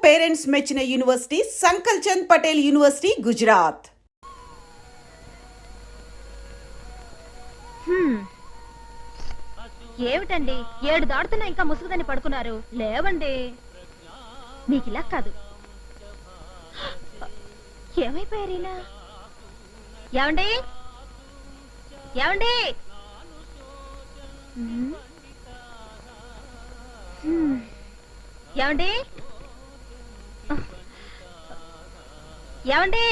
Parents మెచ్చిన university సంకల్ Chand Patel university Gujarat. ఏమిటండి 7 దాడుతున్నా ఇంకా ముసుగుదని పడుకున్నారు? లేవండి, మీకు ఇలా కాదు. ఏమైపోయారీనా? ఏమండి ఏమండి ఏమండి ఏమండి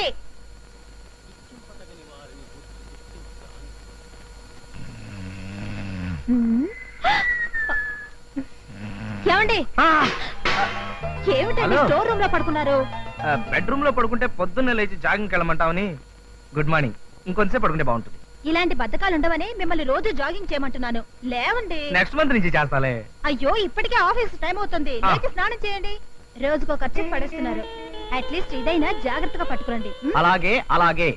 ఏమండి ఏమిటండి స్టోర్ రూమ్ లో పడుకున్నారు? బెడ్రూమ్ లో పడుకుంటే పొద్దున్నే లేచి జాగింగ్కి వెళ్ళమంటావని. Good morning. ఇంకొంచెం పడుకుంటే బాగుంటుంది. ఇలాంటి బద్ధకాలు ఉండవని మిమ్మల్ని రోజు జాగింగ్ చేయమంటున్నాను. లేవండి. నెక్స్ట్ మంత్ నుంచి చేస్తాలే. అయ్యో, ఇప్పటికే ఆఫీస్ టైం అవుతుంది. లేచి స్నానం చేయండి. రోజుకో ఖర్చు పడేస్తున్నారు. అట్లీస్ట్ ఇదైనా జాగ్రత్తగా పట్టుకురండి. అలాగే అలాగే.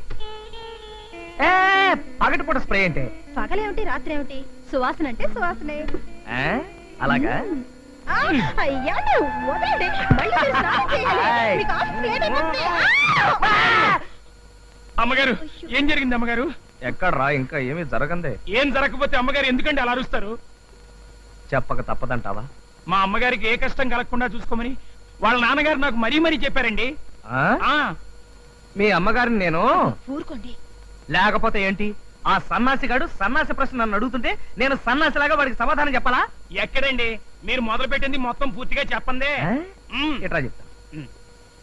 పగటిపూట స్ప్రే అంటే పగలేమిటి రాత్రి ఏమిటి? సువాసన అంటే సువాసనే. అలాగా? అయ్యా వదలండి. మళ్ళీ మీరు స్నానం చేయాలి. మీకు ఆఫీస్ లేట్ అయిపోతుంది. అమ్మగారు, ఏం జరిగింది అమ్మగారు? ఎక్కడ్రా, ఇంకా ఏమీ జరగందే. ఏం జరగకపోతే అమ్మగారు ఎందుకంటే అలా అరుస్తారు? చెప్పక తప్పదంటావా? మా అమ్మగారికి ఏ కష్టం కలగకుండా చూసుకోమని వాళ్ళ నాన్నగారు నాకు మరీ మరీ చెప్పారండి. మీ అమ్మగారిని నేను ఊరుకోండి. లేకపోతే ఏంటి? ఆ సన్నాసిగాడు సన్నాసి ప్రశ్న నన్ను అడుగుతుంటే నేను సన్నాసిలాగా వాడికి సమాధానం చెప్పాలా? ఎక్కడండి, మీరు మొదలు పెట్టింది మొత్తం పూర్తిగా చెప్పందే. ఎట్లా చెప్తా?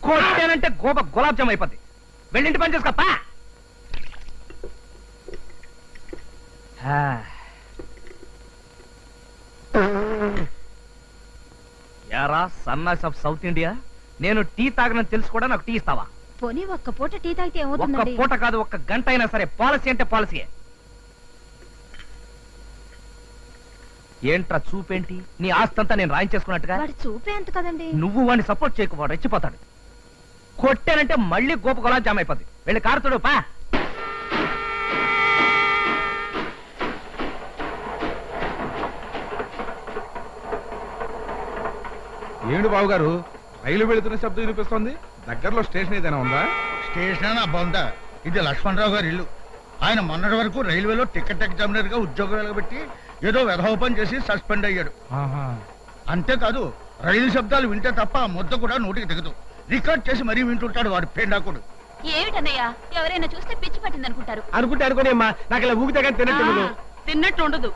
కొట్టానంటే గులాబ్ జామ్ అయిపోద్ది. వెళ్ళింటి పని చేసుకోపా. యారా సన్నాసి ఆఫ్ సౌత్ ఇండియా, నేను టీ తాగనని తెలుసు కూడా నాకు టీ ఇస్తావా? పోనీ ఒక్క పూట టీ తాగితే ఏమవుతుందండి? ఒక్క పూట కాదు, ఒక్క గంట అయినా సరే. పాలసీ అంటే పాలసీయే. ఏంట్రా చూపేంటి? నీ ఆస్తంతా నేను రాయించేసుకున్నట్టుగా. వాడు చూపే అంత కదండి. నువ్వు వాడిని సపోర్ట్ చేయకు, వాడు రెచ్చిపోతాడు. కొట్టానంటే మళ్ళీ గోప గులాబ్ జామ్ అయిపోద్ది. వెళ్ళి కారుతుడు పా. ఏమిటి బాబు గారు, రైలు వెళుతున్న శబ్దం వినిపిస్తోంది? దగ్గరలో స్టేషన్ ఏదైనా ఉందా? స్టేషన్ బొంద. ఇది లక్ష్మణరావు గారి ఇల్లు. ఆయన మొన్నటి వరకు రైల్వేలో టికెట్ ఎగ్జామినర్ గా ఉద్యోగం వెలగబెట్టి ఏదో వెధోపం చేసి సస్పెండ్ అయ్యాడు. అంతేకాదు, రైలు శబ్దాలు వింటే తప్ప ఆ ముద్ద కూడా నోటికి దిగదు. రికార్డ్ చేసి మరీ వింటుంటాడు వాడు పేండాకుడు. ఏమిటన్నయ్యా, ఎవరైనా చూస్తే పిచ్చి పట్టింది అనుకుంటారు. అనుకోని అమ్మా, నాకు ఇలా ఊగితే కానీ తిన్నట్టు ఉండదు.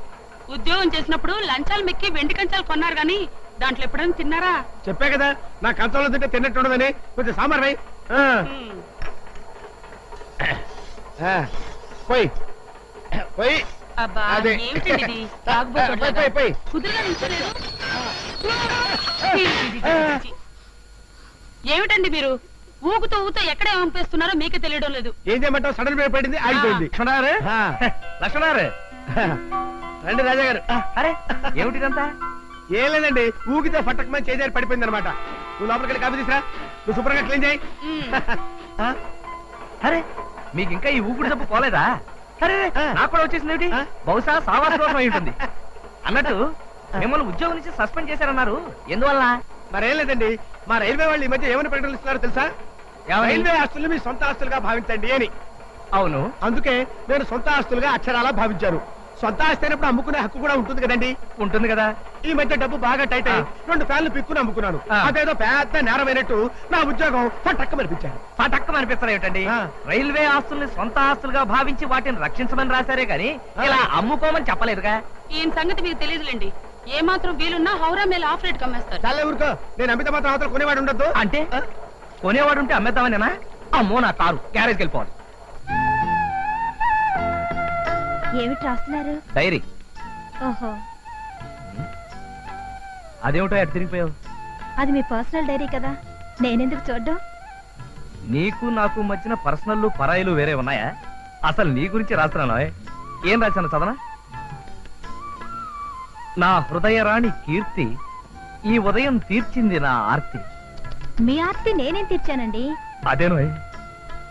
ఉద్యోగం చేసినప్పుడు లంచాలు మెక్కి వెండి కంచాలు కొన్నారు గాని దాంట్లో ఎప్పుడైనా తిన్నారా? చెప్పా కదా, నా కంచంలో తింటే తిన్నట్టు ఉండదని. కొంచెం సాంబార్ రై. పోయి పోయి. అబ్బా, అదే. ఏమిటండి ఇది? కుదురుగా నిల్చోలేదు. ఏమిటండి మీరు ఊగుతూ ఊగుతూ ఎక్కడ పంపిస్తున్నారో మీకే తెలియడం లేదు. ఏం చేయమంటావు? సడన్ బ్రేక్ పడింది, ఆగిపోయింది. లక్ష్మణారు, లక్ష్మణారు రండి. రాజా గారు. అరే ఏమిటిదంతా? ఏం లేదండి, ఊగితే ఫట్టకమని చేజారి పడిపోయింది అనమాట. నువ్వు లోపలికి కాపీ తీసురా, నువ్వు శుభ్రంగా క్లీన్ చేయి. అరే మీకు ఇంకా ఈ ఊపిరి జబ్బు పోలేదా? అరే నాకు కూడా వచ్చేసింది ఏమిటి? బహుశా సావాస దోషం అయి ఉంటుంది. అన్నట్టు మిమ్మల్ని ఉద్యోగం నుంచి సస్పెండ్ చేశారన్నారు, ఎందువల్ల? మరేం లేదండి, మా రైల్వే వాళ్ళు ఈ మధ్య ఏమని ప్రకటనలు ఇస్తున్నారో తెలుసా? రైల్వే ఆస్తులు మీ సొంత ఆస్తులుగా భావించండి అని. అవును, అందుకే నేను సొంత ఆస్తులుగా అక్షరాలా భావించారు. సొంత ఆస్తి అయినప్పుడు అమ్ముకునే హక్కు కూడా ఉంటుంది కదండి. ఉంటుంది కదా. ఈ మధ్య డబ్బు బాగా టైట్ అయ్యి 2 ఫ్యాన్లు పిక్కుని అమ్ముకున్నాను. అదేదో పెద్ద నేరమైనట్టు నా ఉద్యోగం పట్టక్కమనిపించాను. పట్టక్కమనిపిస్తారు ఏమిటండి? రైల్వే ఆస్తుల్ని సొంత ఆస్తులుగా భావించి వాటిని రక్షించమని రాశారే గాని ఇలా అమ్ముకోమని చెప్పలేదుగా. ఈయన సంగతి మీకు తెలియదులేండి. ఏ మాత్రం వీలున్నా హౌరా మేల ఆఫ్ రేట్ కమ్మేస్తారు. చాలా ఊరుకో, నేను అమిత మాత్రం అవతల కొనేవాడు ఉండద్దు. అంటే కొనేవాడు ఉంటే అమ్మేద్దామనేనా? అమ్మో, నా కారు గ్యారేజ్కి వెళ్ళిపోవాలి. ఏమిటి రాస్తున్నారు? డైరీ. ఓహో, అదేమిటో ఎటు తిరిగిపోయావు? అది మీ పర్సనల్ డైరీ కదా, నేనెందుకు చూడ్డం? నీకు నాకు మధ్యన పర్సనల్ పరాయిలు వేరే ఉన్నాయా? అసలు నీ గురించి రాస్తున్నాను. ఏం రాశాను చదవనా? నా హృదయరాణి కీర్తి ఈ ఉదయం తీర్చింది నా ఆర్తి. మీ ఆర్తి నేనేం తీర్చానండి? అదేనో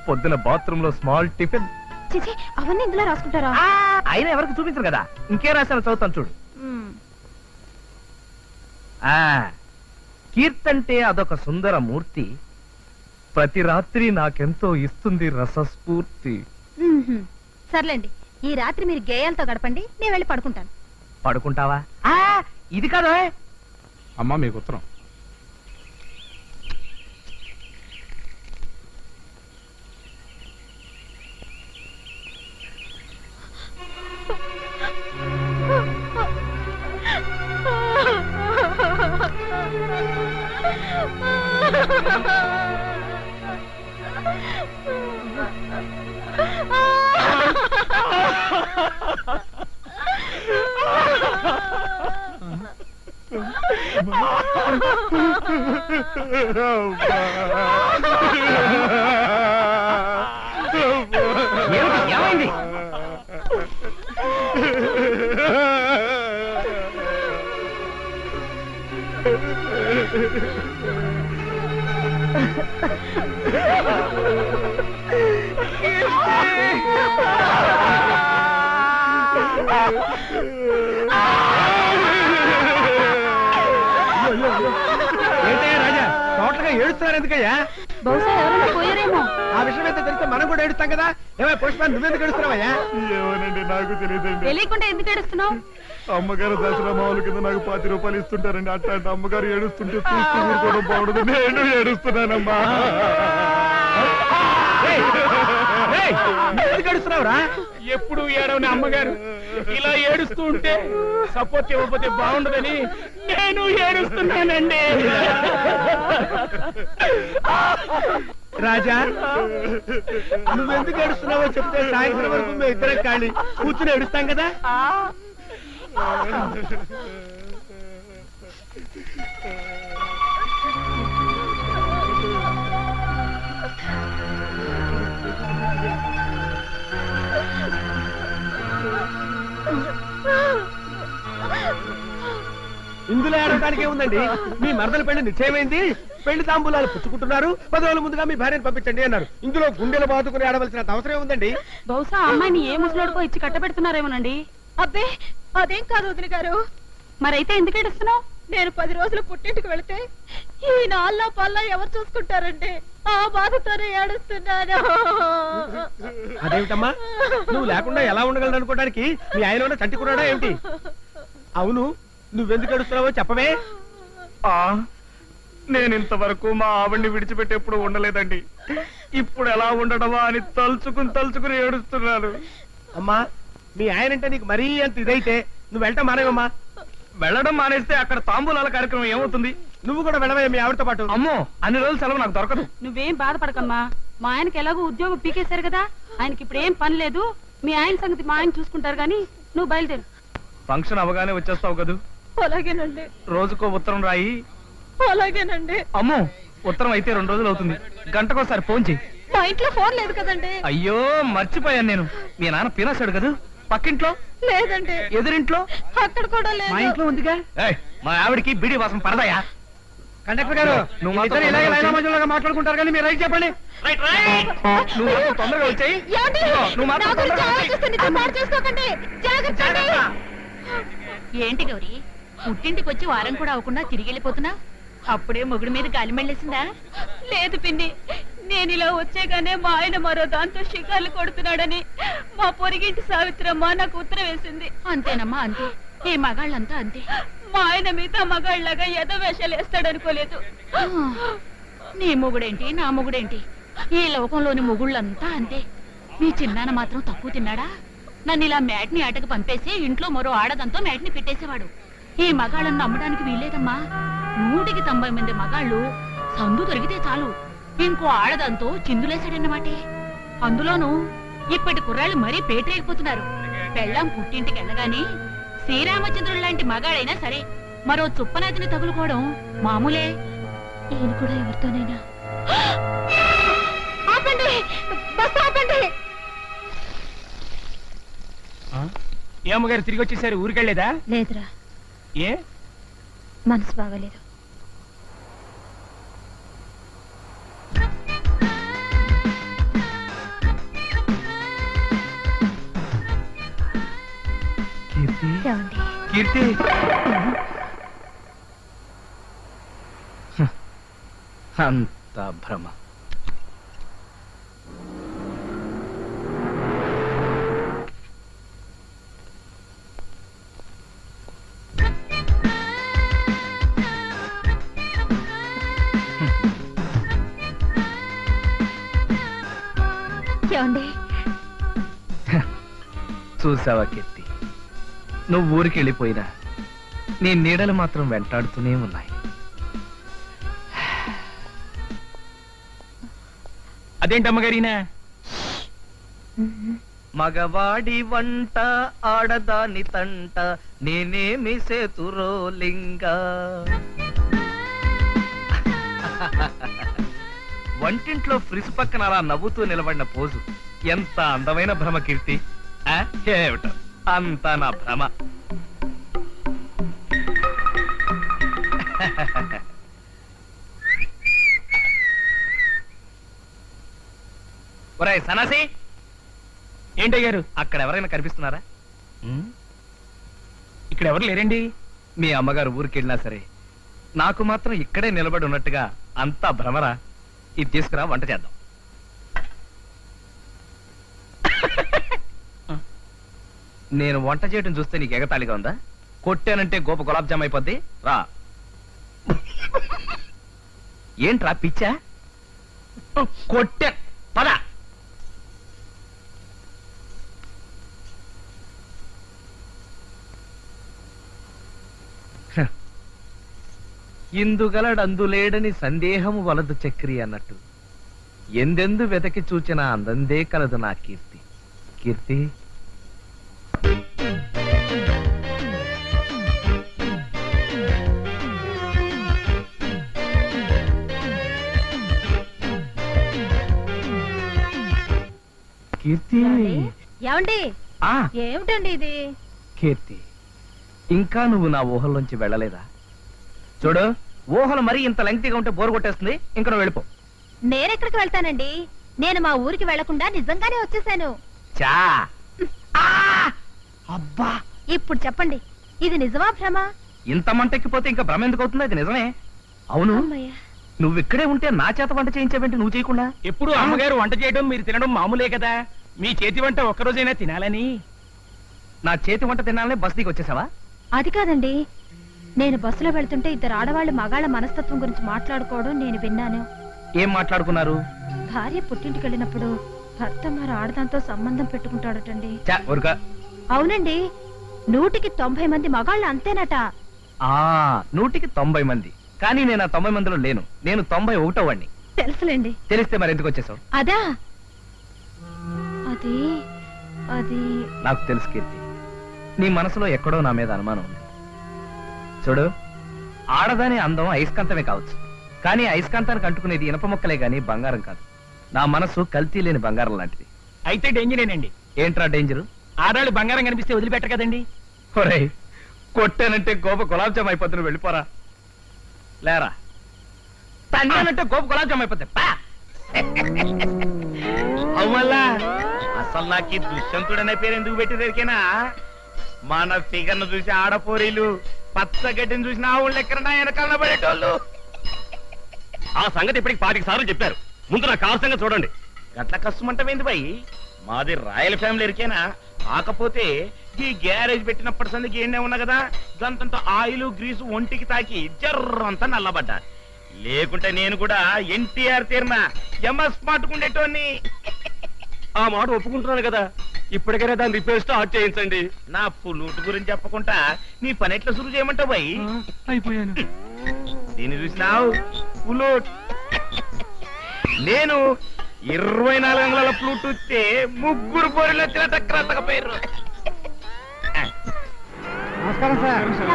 పొద్దున బాత్రూమ్ లో స్మాల్ టిఫిన్. చిచి, అవన్నీ ఇందులో రాసుకుంటారా? అయినా ఎవరికి చూపించరు కదా. ఇంకే రాశాను, చదువుతాను చూడు. కీర్తంటే అదొక సుందర మూర్తి, ప్రతి రాత్రి నాకెంతో ఇస్తుంది రసస్ఫూర్తి. సర్లేండి, ఈ రాత్రి మీరు గేయాలతో గడపండి, నేను వెళ్ళి పడుకుంటాను. పడుకుంటావా? ఇది కాదు. అమ్మా మీకు ఉత్తరం. ఏమైంది? ఏంటయ్యా రాజా, టోటల్గా ఏడుస్తున్నారు ఎందుకయ్యా? బహుశా ఎవరైనా పోయారేమో. ఆ విషయం అయితే తెలిస్తే మనం కూడా ఏడుస్తాం కదా. ఏమై పుష్ప, నువ్వెందుకు ఏడుస్తున్నావయ్యా? ఏమోనండి, నాకు తెలియదండి. తెలియకుండా ఎందుకు ఏడుస్తున్నావు? అమ్మగారు దసరా మామూలు కింద నాకు 10 రూపాయలు ఇస్తుంటారండి. అట్లాంటి అమ్మగారు ఏడుస్తుంటే చూస్తూ ఊరుకోవడం బాగుండదు. నేను ఏడుస్తున్నానమ్మా. ఎందుకు ఏడుస్తున్నావురా? ఎప్పుడు ఏడవని అమ్మగారు ఇలా ఏడుస్తూ ఉంటే సపోర్ట్ ఇవ్వకపోతే బాగుండదని నేను ఏడుస్తున్నానండి. రాజా, నువ్వెందుకు ఏడుస్తున్నావో చెప్తే సాయంత్రం వరకు మేము ఇద్దరం ఖాళీ కూర్చుని ఏడుస్తాం కదా. ఇందులో ఏడవడానికి ఏముందండి? మీ మరదల పెళ్లి నిశ్చయమైంది, పెళ్లి తాంబూలాలు పుచ్చుకుంటున్నారు, 10 రోజుల ముందుగా మీ భార్యను పంపించండి అన్నారు. ఇందులో గుండెలు బాదుకుని ఏడవలసిన అవసరం ఏముందండి? బహుశా అమ్మాయిని ఏ ముసలోడుకో ఇచ్చి కట్టబెడుతున్నారేమోనండి. అబ్బే, అదేం కాదు వదిన గారు. మరైతే ఎందుకు ఏడుస్తున్నావు? నేను 10 రోజులు పుట్టింటికి వెళితే ఈ నాళ్ళ పల్లా ఎవరు చూసుకుంటారండి? ఆ బాధతోనే ఏడుస్తున్నాను. అదేమిటమ్మా, నువ్వు లేకుండా ఎలా ఉండగలను అనుకోవడానికి మీ ఆయన చంటి కున్నాడా ఏమిటి? అవును, నువ్వెందుకు ఏడుస్తున్నావో చెప్పవే. నేను ఇంతవరకు మా ఆవిడ్ని విడిచిపెట్టి ఎప్పుడు ఉండలేదండి. ఇప్పుడు ఎలా ఉండడమా అని తలుచుకుని ఏడుస్తున్నాను. అమ్మా, మీ ఆయనంటే నీకు మరీ అంత ఇదైతే నువ్వు వెళ్ళటం మానేవమ్మా. వెళ్ళడం మానేస్తే అక్కడ తాంబూలాల కార్యక్రమం ఏమవుతుంది? నువ్వు కూడా వెళ్ళవే మీ ఆవిడతో పాటు. అమ్మో, అన్ని రోజులు సెలవు నాకు దొరకదు. నువ్వేం బాధపడకమ్మా, మా ఆయనకి ఎలాగో ఉద్యోగం పీకేశారు కదా, ఆయనకి ఇప్పుడు ఏం పని లేదు. మీ ఆయన సంగతి మా ఆయన చూసుకుంటారు గాని నువ్వు బయలుదేరు. ఫంక్షన్ అవగానే వచ్చేస్తావు కదూ? అలాగేనండి, రోజుకో ఉత్తరం రాయి. అలాగేనండి. అమ్మో, ఉత్తరం అయితే 2 రోజులు అవుతుంది. గంటకోసారి ఫోన్ చెయ్యి. మా ఇంట్లో ఫోన్ లేదు కదండి. అయ్యో, మర్చిపోయాను నేను. మీ నాన్న పినాసాడు కదూ? పక్కింట్లో లేదండి. ఎదురింట్లో అక్కడ కూడా మా లేదు. ఇంట్లో ఉందిగా. మా ఆవిడికి బిడి వాసన పడదాయా? కండక్టర్ గారు, నువ్వు మీ మాతో ఇద్దరు ఇలాగే తొందరగా లైలా మధ్యలో మాట్లాడుకుంటారు కానీ మీరు రైట్ చెప్పండి. నువ్వు మాతో తొందరగా వచ్చాయి. ఏమండి? నువ్వు మాతో నా గురించి తొందరగా వచ్చేయ్. ఆలోచిస్తే నిజం పాడు చేసుకోకండి. జాగ్రత్త అండి. ఏంటి గౌరీ, పుట్టింటికి వచ్చి వారం కూడా అవ్వకుండా తిరిగి వెళ్ళిపోతున్నా? అప్పుడే మొగుడు మీద గాలి మళ్ళేసిందా? లేదు పిన్ని, నేను ఇలా వచ్చేగానే మా ఆయన మరో దాంతో షికార్లు కొడుతున్నాడని మా పొరిగింటి సావిత్రమ్మ నాకు ఉత్తరం వేసింది. అంతేనమ్మా, అంతే. ఈ మగాళ్ళంతా అంతే. మా ఆయన మిగతా మగాళ్ళగా ఏదో వేషాలు వేస్తాడనుకోలేదు. నీ మొగుడేంటి, నా మొగుడేంటి, ఈ లోకంలోని మొగుళ్ళంతా అంతే. మీ చిన్నాన్న మాత్రం తక్కువ తిన్నాడా? నన్ను ఇలా మ్యాట్ని ఆటకు పంపేసి ఇంట్లో మరో ఆడదంతో మ్యాట్ని పెట్టేసేవాడు. ఈ మగాళ్ళను నమ్మడానికి వీల్లేదమ్మా. 190 మంది మగాళ్ళు సందు దొరికితే చాలు ఇంకో ఆడదంతో చిందులేశాడన్నమాటే. అందులోనూ ఇప్పటి కుర్రాళ్ళు మరీ పేటరేగిపోతున్నారు. పెళ్ళాం పుట్టింటికి వెళ్ళగాని శ్రీరామచంద్రుడు లాంటి మగాడైనా సరే మరో చుప్పనాతిని తగులుకోవడం మామూలే. ఈయన కూడా ఎవరితోనైనా. ఆపండి, బస్ ఆపండి. ఏ అమ్మగారు తిరిగి వచ్చేసారు? ఊరికెళ్ళేదా? లేదురా, ఏ మనసు బాగలేదు. కీర్తి, ఏమండి? కీర్తి, అంత భ్రమ. ఏమండి చూసావా కీర్తి, నువ్వు ఊరికి వెళ్ళిపోయినా నీ నీడలు మాత్రం వెంటాడుతూనే ఉన్నాయి. అదేంటమ్మగారినా? మగవాడి వంట ఆడదాని తంట నేనేమి సేతురో లింగా. వంటింట్లో ఫ్రిజ్ పక్కన అలా నవ్వుతూ నిలబడిన పోజు ఎంత అందమైన భ్రమ కీర్తి. ఏమిటో అంతా నా భ్రమ. ఒరేయ్ సన్నాసి, ఏంటయ్యారు? అక్కడ ఎవరైనా కనిపిస్తున్నారా? ఇక్కడ ఎవరు లేరండి. మీ అమ్మగారు ఊరికెళ్ళినా సరే నాకు మాత్రం ఇక్కడే నిలబడి ఉన్నట్టుగా అంతా భ్రమరా. ఇది తీసుకురా, వంట చేద్దాం. నేను వంట చేయడం చూస్తే నీకు ఎగతాళిగా ఉందా? కొట్టానంటే గోప గులాబ్ జామ్ అయిపోద్ది. రా. ఏంట్రా పిచ్చా? కొట్టా పద. ఇందుగలడందులేడని సందేహము వలదు చక్రి అన్నట్టు ఎందెందు వెతకి చూచిన అందందే కలదు నా కీర్తి. కీర్తి, కీర్తి. ఏమండి ఆ ఏమిటండి ఇది? కీర్తి, ఇంకా నువ్వు నా ఊహల్లోంచి వెళ్ళలేదా? చూడు, ఊహలు మరీ ఇంత లెంగ్తీగా ఉంటే బోరు కొట్టేస్తుంది. ఇంకా నువ్వు వెళ్ళిపో. నేనెక్కడికి వెళ్తానండి? నేను మా ఊరికి వెళ్లకుండా నిజంగానే వచ్చేసాను. చా. అబ్బా, ఇప్పుడు చెప్పండి, ఇది నిజమా భ్రమ? ఇంత మంటెక్కిపోతే ఇంకా భ్రమ ఎందుకు అవుతుంది? అది నిజమే. అవును, అమ్మయ్య. నువ్వు ఇక్కడే ఉంటే నా చేత వంట చేయించావేంటి నువ్వు చేయకుండా? ఎప్పుడు అమ్మగారు వంట చేయడం మీరు తినడం మామూలే కదా. మీ చేతి వంట ఒక్కరోజైనా తినాలని. నా చేతి వంట తినాలనే బస్ దిగి వచ్చేసావా? అది కాదండి, నేను బస్సులో వెళ్తుంటే ఇద్దరు ఆడవాళ్ళు మగాళ్ళ మనస్తత్వం గురించి మాట్లాడుకోవడం నేను విన్నాను. ఏం మాట్లాడుకున్నారు? భార్య పుట్టింటికి వెళ్ళినప్పుడు భర్త మరి ఆడదాంతో సంబంధం పెట్టుకుంటాడటండి. చా, ఊరుకా. అవునండి, 100కి 90 మంది మగాళ్ళు అంతేనట. 100కి 90 మంది. కానీ నేను ఆ 90 మందిలో లేను. నేను 91వ వాడిని. తెలుసులేండి. తెలిస్తే మరి ఎందుకు వచ్చేసావు? అదా, అది అది నాకు తెలుసు కీర్తి, నీ మనసులో ఎక్కడో నా మీద అనుమానం ఉంది. చూడు, ఆడదాని అందం అయస్కాంతమే కావచ్చు, కానీ అయస్కాంతానికి అంటుకునేది ఇనప మొక్కలే గాని బంగారం కాదు. నా మనసు కల్తీ లేని బంగారం లాంటిది. అయితే డేంజరేనండి. ఏంట్రా డేంజరు? ఆడాళ్ళు బంగారం కనిపిస్తే వదిలిపెట్టరు కదండి. ఒరేయ్, కొట్టానంటే గోప గులాబ్ జామ్ అయిపోతుంది. వెళ్ళిపోరా. లేరా. తన్నానంటే గోప గులాబ్ జామ్ అయిపోతాయి. అవ్వల్లా, అసలు నాకు ఈ దుష్యంతుడనే పేరు ఎందుకు పెట్టిదరికేనా? మన ఫిగర్ను చూసి ఆడపోరీలు, పచ్చగడ్డిని చూసిన ఆవుళ్ళు ఎక్కడ వెనకాల పడేటోళ్ళు. ఆ సంగతి ఇప్పటికి 5 సార్లు చెప్పారు. ముందు నా కారు సంగతి చూడండి. గట్ల కష్టమంటమేంది బాయ్? మాది రాయల్ ఫ్యామిలీ ఎరికేనా? కాకపోతే ఈ గ్యారేజ్ పెట్టినప్పటి సందికి ఏండే ఉన్నా కదా, గంతంత ఆయిల్ గ్రీసు ఒంటికి తాకి జర్రంతా నల్లబడ్డా. లేకుంటే నేను కూడా ఎన్టీఆర్ తీర్న ఎంఎస్ మాటుకుండేటోని. ఆ మాట ఒప్పుకుంటున్నాను కదా, ఇప్పటికైనా దాని రిపేర్ స్టార్ట్ చేయించండి. నా పుల్లూటు గురించి చెప్పకుండా నీ పని ఎట్లా సురువు చేయమంటావు బాయ్? అయిపోయాను. దీన్ని చూసినావు పుల్లూట్. నేను 24 అంగుళాల ఫ్లూట్ వస్తే 3 పోరీలు వచ్చిన తక్కువ.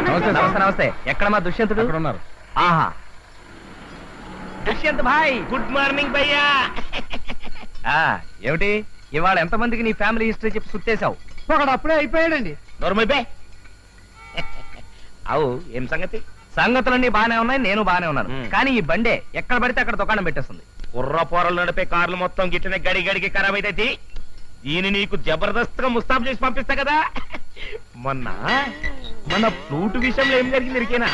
నమస్తే. నమస్తే. ఎక్కడ మా దుష్యంతుడు? అక్కడ ఉన్నారు. ఆహా, దుష్యంత్ భాయ్. గుడ్ మార్నింగ్ భయ్యా. ఏమిటి ఇవాళ ఎంతమందికి నీ ఫ్యామిలీ హిస్టరీ చెప్పి సుట్టేశావు? ఒకడు అప్పుడే అయిపోయాడండి. నోర్మైపే. అవు ఏం సంగతి? సంగతులన్నీ బానే ఉన్నాయి, నేను బానే ఉన్నాను. మ్. కానీ ఈ బండే ఎక్కడ పడితే అక్కడ దుకాణం పెట్టేస్తుంది. కుర్ర పోరలు నడిపే కార్లు మొత్తం గిట్టనే గడి గడికి ఖరాబ్ అయితే దీన్ని నీకు జబర్దస్త్గా ముస్తాబ్ చేసి పంపిస్తా కదా. మన ఫ్లూట్ విషయంలో ఏం జరిగింది ఇరికేనా?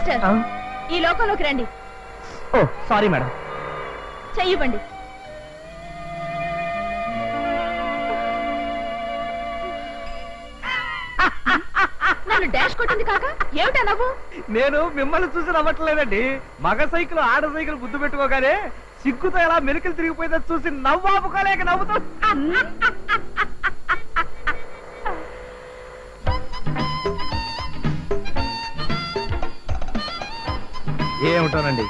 మిస్టర్ ఈ లోకంలోకి రండి. ఓ సారీ మేడం. చెయ్యివ్వండి. నన్ను డాష్ కొట్టింది కాక ఏమిటా నవ్వు? నేను మిమ్మల్ని చూసి నవ్వట్లేదండి. మగ సైకిల్ ఆడ సైకిల్ గుద్దు పెట్టుకోగానే సిగ్గుతో ఎలా మెలికలు తిరిగిపోయిందో చూసి నవ్వాపుకోలేక నవ్వుతూ. ఏమిటోనండి,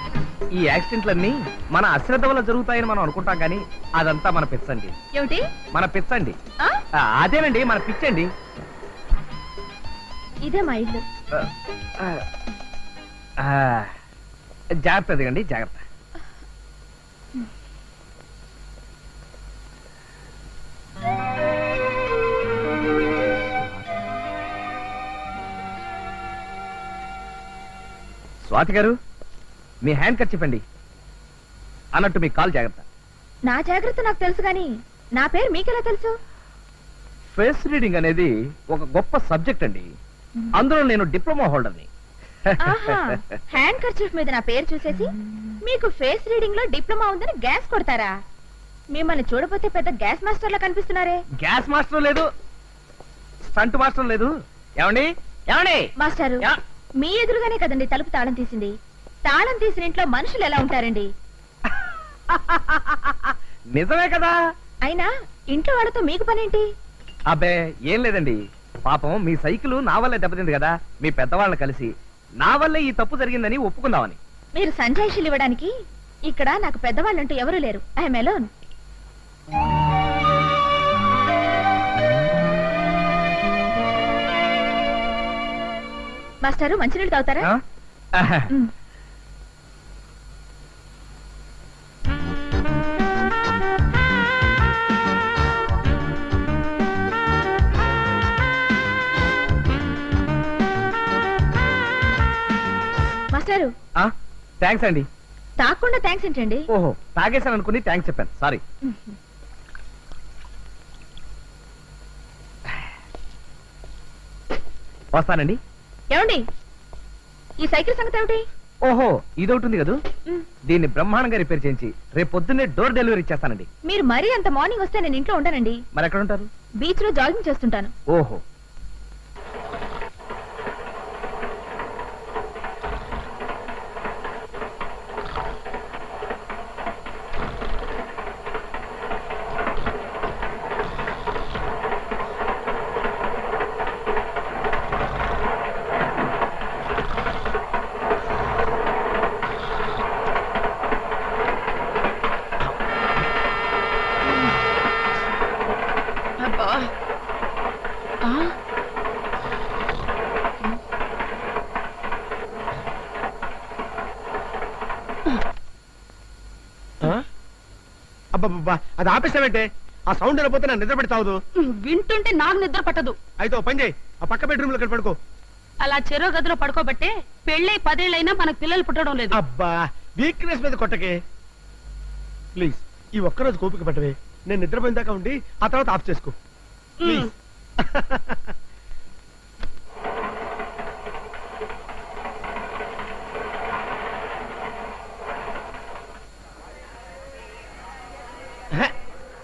ఈ యాక్సిడెంట్లన్నీ మన అశ్రద్ధ వల్ల జరుగుతాయని మనం అనుకుంటాం కానీ అదంతా మన పిచ్చండి. ఏమిటి? మన పిచ్చండి. ఆ? అదేనండి మన పిచ్చండి. ఇదే మా ఇల్లు. జాగ్రత్త ఎదగండి, జాగ్రత్త. స్వాతి గారు, మీ హ్యాండ్ కట్ చెప్పండి. అన్నట్టు మీ కాల్ జాగ్రత్త. నా జాగ్రత్త నాకు తెలుసు గాని నా పేరు మీకెలా తెలుసు? ఫేస్ రీడింగ్ అనేది ఒక గొప్ప సబ్జెక్ట్ అండి. అందులో నేను డిప్లొమా హోల్డర్ని. ఆహా, హ్యాండ్ కర్చీఫ్ మీద నా పేరు చూసేసి మీకు ఫేస్ రీడింగ్ లో డిప్లొమా ఉందని గ్యాస్ కొడతారా? మిమ్మల్ని చూడపోతే పెద్ద గ్యాస్ మాస్టర్ లా కనిపిస్తున్నారే. గ్యాస్ మాస్టర్ లేదు, స్టంట్ మాస్టర్ లేదు. ఏమండి ఏమండి మాస్టారు, యా- మీ ఎదురుగానే కదండి తలుపు తాళం తీసింది. తాళం తీసిన ఇంట్లో మనుషులు ఎలా ఉంటారండి? నిజమే కదా. అయినా ఇంట్లో వాళ్ళతో మీకు పనేంటి? అబ్బే ఏం లేదండి, పాపం మీ సైకిల్ నా వల్లే దెబ్బతింది కదా, మీ పెద్దవాళ్ళని కలిసి నా వల్లే ఈ తప్పు జరిగిందని ఒప్పుకుందామని. మీరు సంజాయిషీలు ఇవ్వడానికి ఇక్కడ నాకు పెద్దవాళ్ళంటూ ఎవరూ లేరు. I'm alone. మాస్టారు, మంచినీళ్ళు తాగుతారా? ఆ? మ్. మాస్టారు, థ్యాంక్స్ అండి. తాగకుండా థ్యాంక్స్ ఏంటండి? ఓహో, తాగేశాను అనుకుని థ్యాంక్స్ చెప్పాను, సారీ. వస్తానండి. ఏమండి, ఈ సైకిల్ సంగతి ఏమిటి? ఓహో, ఇదొకటి ఉంది కదా, మ్. దీన్ని బ్రహ్మాండంగా రిపేర్ చేయించి రేపు పొద్దున్నే డోర్ డెలివరీ చేస్తానండి. మీరు మరీ అంత మార్నింగ్ వస్తే నేను ఇంట్లో ఉండనండి. మరి ఎక్కడ ఉంటారు? బీచ్ లో జాగింగ్ చేస్తుంటాను. ఓహో, అబ్బబ్బా, అది ఆపేసావంటే ఆ సౌండ్ వెళ్ళిపోతే నా నిద్ర పెడతావు. వింటుంటే నాకు నిద్ర పట్టదు. అయితే ఓ పని చేయి, ఆ పక్క బెడ్రూమ్ లో పడుకో. అలా చెరో గదిలో పడుకోబట్టే పెళ్ళై 10 ఏళ్ళైనా మనకు పిల్లలు పుట్టడం లేదు. అబ్బా, వీక్నెస్ మీద కొట్టకే ప్లీజ్. ఈ ఒక్కరోజు కోపిక పట్టవే, నేను నిద్రపోయిన దాకా ఉండి ఆ తర్వాత ఆఫ్ చేసుకో ప్లీజ్.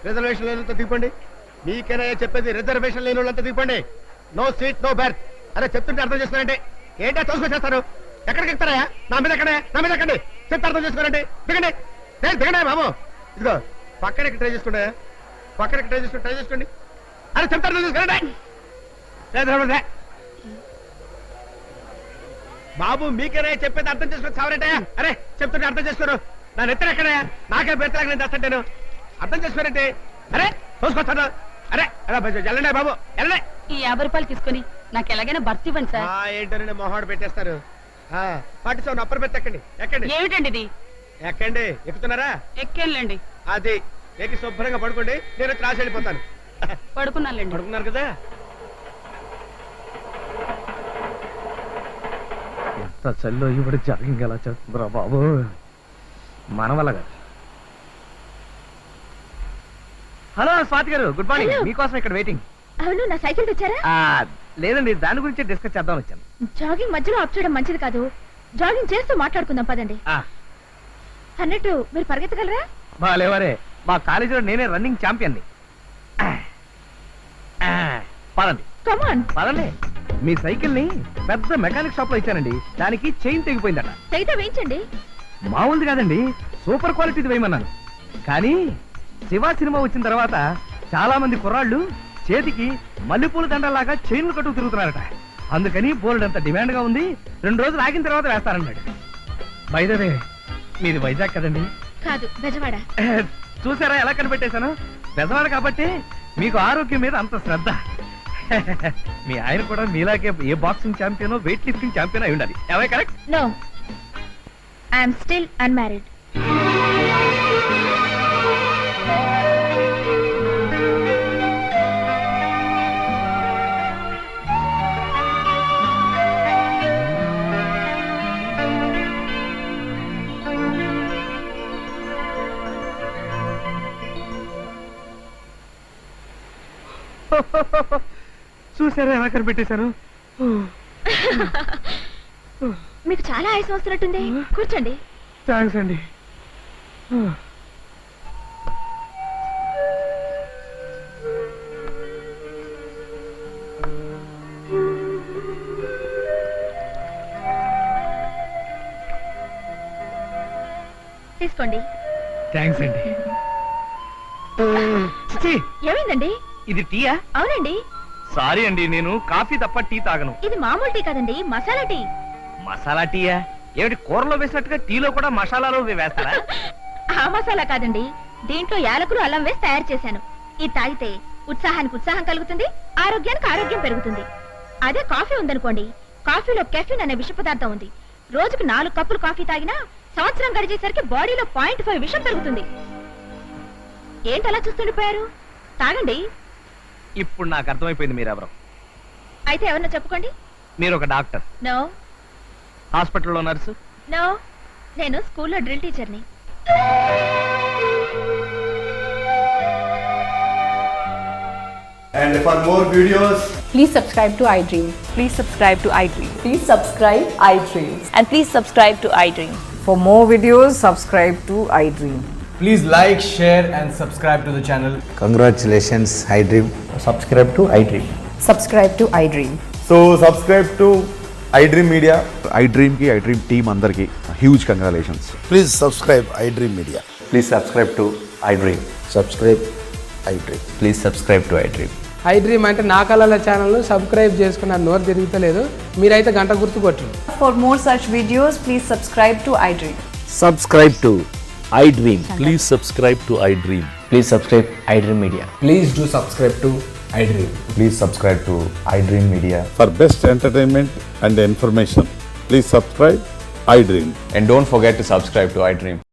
రిజర్వేషన్ లేనంత దిగండి. మీకైనా చెప్పేది, రిజర్వేషన్ లేని వాళ్ళంతా దిగండి. No seat no berth. అరే చెప్తుంటే అర్థం చేసుకోరండి. ఏంటో తోసుకొచ్చేస్తారు. ఎక్కడికి ఎక్కుతారా? నా మీద ఎక్కడే, నా మీద ఎక్కండి. చెప్తే అర్థం చేసుకోరండి. దిగండి, దిగండి బాబు. ఇదిగో పక్కన ట్రై చేసుకోండి, పక్కన ట్రై చేసుకోండి. అరే చెప్తే అర్థం చేసుకోరండి. బాబు మీకైనా చెప్పేది అర్థం చేసుకుని చావరంటే. అరే చెప్తుంటే అర్థం చేసుకోరు. నా నెత్తరు ఎక్కడా? నాకే బెర్తలాగా నేను చేస్తాను. అర్థం చేసుకోరంటే. అరే తోసుకొస్తాను. అరే వెళ్ళండి బాబు, వెళ్ళండి. ఈ 50 రూపాయలు తీసుకొని నాకు ఎలాగైనా భర్తీ ఇవ్వండి సార్. ఏంటని మొహాడు పెట్టేస్తారు. పట్టిస్తాను, అప్పర్ బెర్త్ ఎక్కండి, ఎక్కండి, ఏమిటండి ఇది? ఎక్కండి. ఎక్కుతున్నారా? ఎక్కేళ్ళండి. అది ఎక్కి శుభ్రంగా పడుకోండి. నేను క్లాస్ వెళ్ళిపోతాను. పడుకున్నానులేండి. పడుకున్నారు కదా. ఎంత చల్లో ఇప్పుడు జాగింగ్ ఎలా చేస్తుందిరా బాబు, మన వల్ల కాదు. హలో స్వాతి గారు, గుడ్ మార్నింగ్. Hello. మీకోసం ఇక్కడ వెయిటింగ్. అవును, నా సైకిల్ తెచ్చారా? లేదండి, దాని గురించి డిస్కస్ చేద్దామని వచ్చాను. జాగింగ్ మధ్యలో ఆఫ్ చేయడం మంచిది కాదు. జాగింగ్ చేస్తూ మాట్లాడుకుందాం పదండి. ఆ, అన్నట్టు మీరు పరిగెత్తగలరా? బాలేవరే, మా కాలేజీలో నేనే రన్నింగ్ ఛాంపియన్ని. పదండి కమాన్. పదండి. మీ సైకిల్ ని పెద్ద మెకానిక్ షాప్ లో ఇచ్చానండి, దానికి చైన్ తెగిపోయిందట. తెగితే వేయించండి. మామూలుది కాదండి, సూపర్ క్వాలిటీది వేయమన్నాను. కానీ శివ సినిమా వచ్చిన తర్వాత చాలా మంది కుర్రాళ్ళు చేతికి మల్లెపూల దండలాగా చైన్లు కట్టుకు తిరుగుతున్నారట. అందుకని బోల్డ్ అంత డిమాండ్ గా ఉంది. 2 రోజులు ఆగిన తర్వాత వేస్తారన్నాడు. బై ద వే, మీది వైజాగ్ కదండి? కాదు, బెజవాడ. చూసారా ఎలా కనిపెట్టేశాను? బెజవాడ కాబట్టి మీకు ఆరోగ్యం మీద అంత శ్రద్ధ. మీ ఆయన కూడా మీలాగే a boxing champion, weight lifting champion అయి ఉండాలి. Am I correct? No, I'm still unmarried. చూసారా ఎలా కనిపెట్టేశాను? మీకు చాలా ఆయాసం వస్తున్నట్టుంది, కూర్చోండి. థ్యాంక్స్ అండి. తీసుకోండి. థ్యాంక్స్ అండి. చిచి, ఏమైందండి? ఇది టీయా? అవునండి. సారీ అండి, నేను కాఫీ తప్ప టీ తాగను. ఇది మామూలు టీ కాదండి, మసాలా టీ. మసాలా టీయా? ఏమిటి కూరలో వేసినట్టుగా టీలో కూడా మసాలాలో వేస్తారా? ఆ మసాలా కాదండి, దీంట్లో యాలకులు అల్లం వేసి తయారు చేశాను. ఇది తాగితే ఉత్సాహానికి ఉత్సాహం కలుగుతుంది, ఆరోగ్యానికి ఆరోగ్యం పెరుగుతుంది. అదే కాఫీ ఉందనుకోండి, కాఫీలో కెఫిన్ అనే విష పదార్థం ఉంది. రోజుకు 4 కప్పులు కాఫీ తాగినా సంవత్సరం గడిచేసరికి బాడీలో 0.5 విషం పెరుగుతుంది. ఏంటి అలా చూస్తుండిపోయారు? తాగండి. ఇప్పుడు నాకు అర్థమైపోయింది మీరెవరు. అయితే ఎవరన్నా చెప్పుకోండి. మీరు ఒక డాక్టర్, నో హాస్పిటల్లో నర్సు. నో, నేను స్కూల్లో డ్రిల్ టీచర్ని. And for more videos, Please subscribe to iDream. Please subscribe to iDream. Please subscribe iDream. And please subscribe to iDream. For more videos, subscribe to iDream. Please like, share and subscribe to the channel. Congratulations, iDream. Subscribe to iDream. Subscribe to iDream. so subscribe to iDream Media. iDream ki iDream team andarki huge congratulations. Please subscribe iDream Media. Please subscribe to iDream. Subscribe iDream. Please subscribe to iDream. iDream అంటే నా కళల ఛానల్ను subscribe చేసుకున్న నోరు తిరుగుతలేదు, మీరైతే గంట గుర్తు కొట్టండి. For more such videos, please subscribe to iDream. Subscribe to iDream. Please subscribe to iDream. Please subscribe iDream Media. Please do subscribe to iDream. Please subscribe to iDream Media. For best entertainment and information, please subscribe iDream. And don't forget to subscribe to iDream.